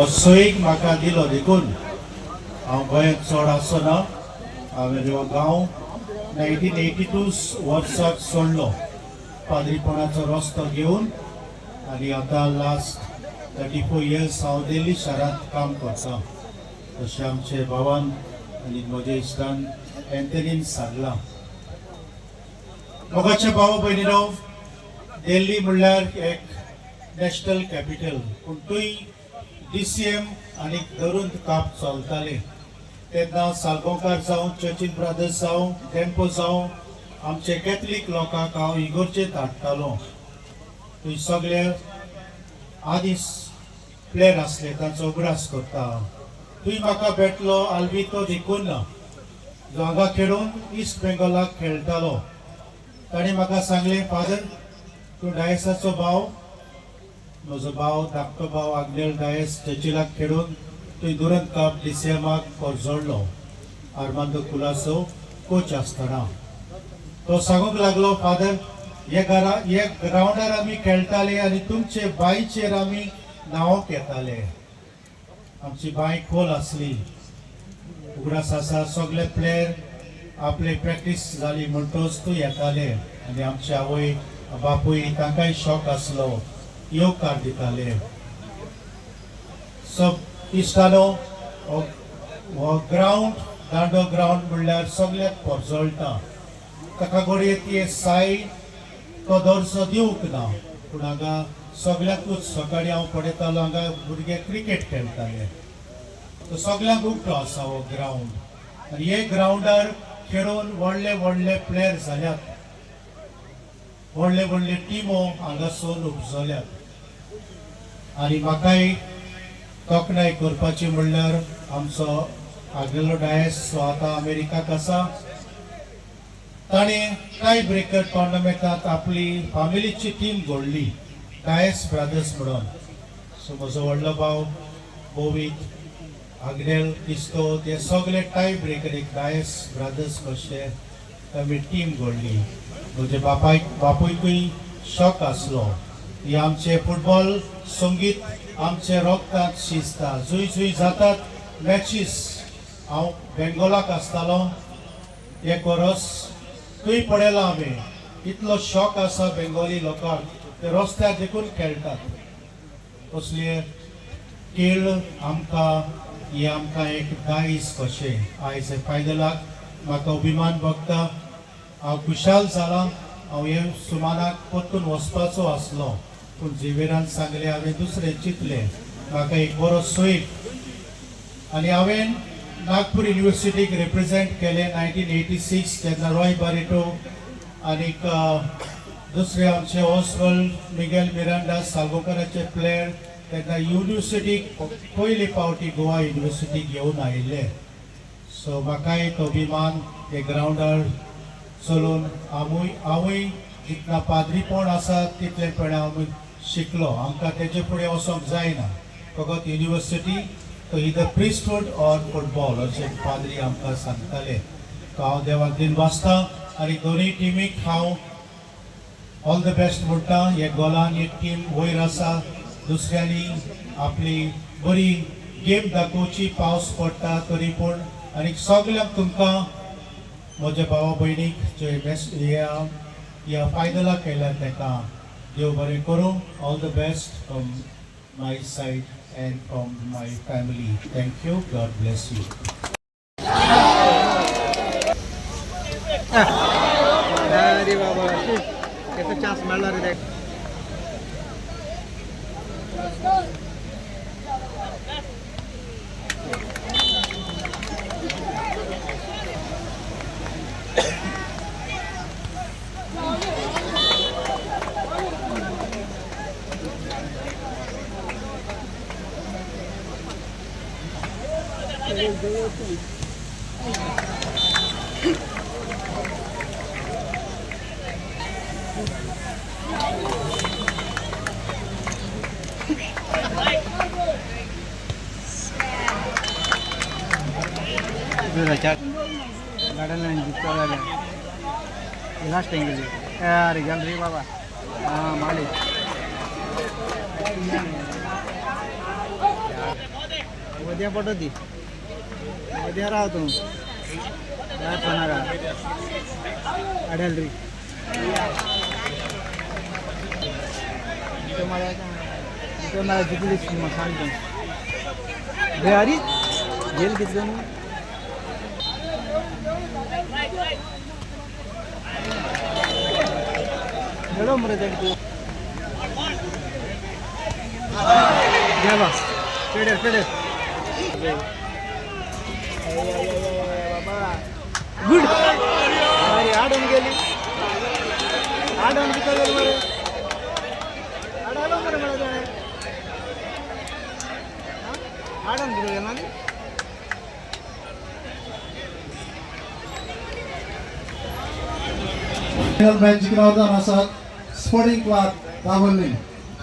सोयीक म्हाका दिलो देखून हांव गोंयांत चड आसना. हांवें हो गांव 1982 वर्साक सोडलो पाद्रीपणाचो रस्तो घेवन आनी आतां लास्ट 34 years हांव दिल्ली शारांत काम करतां. तशें आमचे भावान आनी म्हज्या इश्टान एंथनीन सांगलां. मोगाच्या भाव भयणीनो, दिल्ली म्हणल्यार एक नॅशनल कॅपिटल, पूण थंय DCM आनी धरून काप चलताले. तेन्ना सालगांवकार जावं, चर्चीन ब्रदर्स जावं, डेम्पो जावं, आमचे कॅथलीक लोकांक हांव इगोर्जेंत हाडटालो. थंय सगळे आदीस प्लेयर आसले तांचो उगडास करता. थंय म्हाका भेटलो आल्वितो देखून जो हांगा खेळून ईस्ट बेंगॉलाक खेळटालो. ताणें म्हाका सांगलें, फादर तूं डायसाचो भाव. म्हजो भाव धाकटो भाव आग्नेल डायस चर्चिलाक खेळून थंय दुरंत कप DCMाक जोडलो आर्मांदो कुलासो कोच आसतना. तो सांगूंक लागलो, फादर हे ग्रावंडार आमी खेळटाले आनी तुमचे बांयचेर आमी न्हांवोंक येताले. आमची बांय खोल आसली. उगडास आसा सगळे प्लेयर आपली प्रॅक्टीस जाली म्हणटच थंय येताले आनी आमचे आवय बापूय तांकांय शॉक आसलो, येवकार दिताले. सो इश्टानो, हो ग्रावंड दांडो ग्रावंड म्हणल्यार सगळ्याक पोरजोळटा. ताका घडये ती साय तो दर्जो दिवंक ना, पूण हांगा सगळ्याकूच सकाळी हांव पळयतालो हांगा भुरगे क्रिकेट खेळटाले. तो सगळ्यांक उक्तो आसा हो ग्रावंड आनी हे ग्रावंडार खेळून व्हडले व्हडले प्लेयर जाल्यात. व्हडले व्हडले टिमो हांगासून उपजल्यात. आनी म्हाकाय तोखणाय करपाची म्हणल्यार आमचो आग्नेलो डायस जो आतां अमेरिकाक आसा, ताणें टाय ब्रेकर टोर्नामेंटांत आपली फामिलीची टीम घडली, डायस ब्रदर्स म्हणून. सो म्हजो व्हडलो भाव बोवीत आग्नेल तिस्तो ते सगळे टाय ब्रेकर एक डायस ब्रदर्स कशे आमी टीम घडली. म्हजे बापूयकूय शॉक आसलो. ही आमचे फुटबॉल संगीत आमचे रोगतांत शिजता. जूय जूय जातात मॅचीस हांव बेंगॉलाक आसतालो एक वरस, थंय पळयलां हांवें. इतलो शॉक आसा बेंगॉली लोकांक, ते रस्त्यार देखून खेळटात. असले खेळ आमकां एक दायज कशें. आयज फायनलाक म्हाका अभिमान भोगता. हांव खुशाल जालां. हांव हे सुमानाक परतून वचपाचो आसलो, पूण झेवियरान सांगलें हांवें दुसरें चिंतलें. म्हाका एक बरो सोयीक आनी हांवें नागपूर युनिवर्सिटीक रिप्रेझेंट केलें 1986 तेन्ना रॉय बारिटो आनीक दुसरे आमचे ऑस्वल्ड मिगेल मिरांडा सालगांवकाराचे प्लेयर तेन्ना युनिवर्सिटीक पयली फावटी गोवा युनिवर्सिटीक येवन आयिल्ले. सो म्हाका एक अभिमान हे ग्रावंडार चलून हांवूय जितना पाद्रीपण आसा तितलेपण हांव शिकलो. आमकां तेजे फुडें वचोंक जायना. फकत युनिवर्सिटी तो इदर प्रिस्टहूड ऑर फुटबॉल अशें पाद्री आमकां सांगताले. तो हांव देवाक दिन वाचता आनी दोनूय टिमीक हांव ऑल द बेस्ट म्हणटा. हे गोलान एक टीम वयर आसा, दुसऱ्यांनी आपली बरी गेम दाखोवची. पावस पडटा तरी पूण आनी सगळ्यांक तुमकां म्हज्या भावा भयणीक जे ह्या फायनलाक केल्या ताका देव बरें करूं. All the best from my said end from my family. Thank you. God bless you. अरे बाबा कैसा चांस मिळला रे. गाड्याला लास्ट एंगल अरे गल रे बाबा. हाँ मालिक उद्या पटवती उद्या राहतो काय पणारा आढळली मला जिंकलीच मग सांगतो बिहारी गेल किती जण गेलो मरे तू घ्या बा पेडेल पेडेल गुड अरे आडून गेली आडून किती गेली मरे आडालो मरे मला जाणे आडून किती गेला मॅच जिंकला असा स्पोर्टिंग क्लब दाबोली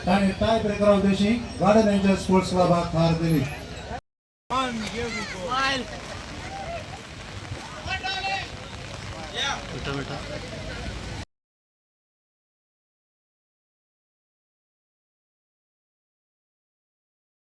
आणि टाय ब्रेकर उद्देशी गार्डन एंजल स्पोर्ट्स क्लब हा कार दिली बेटा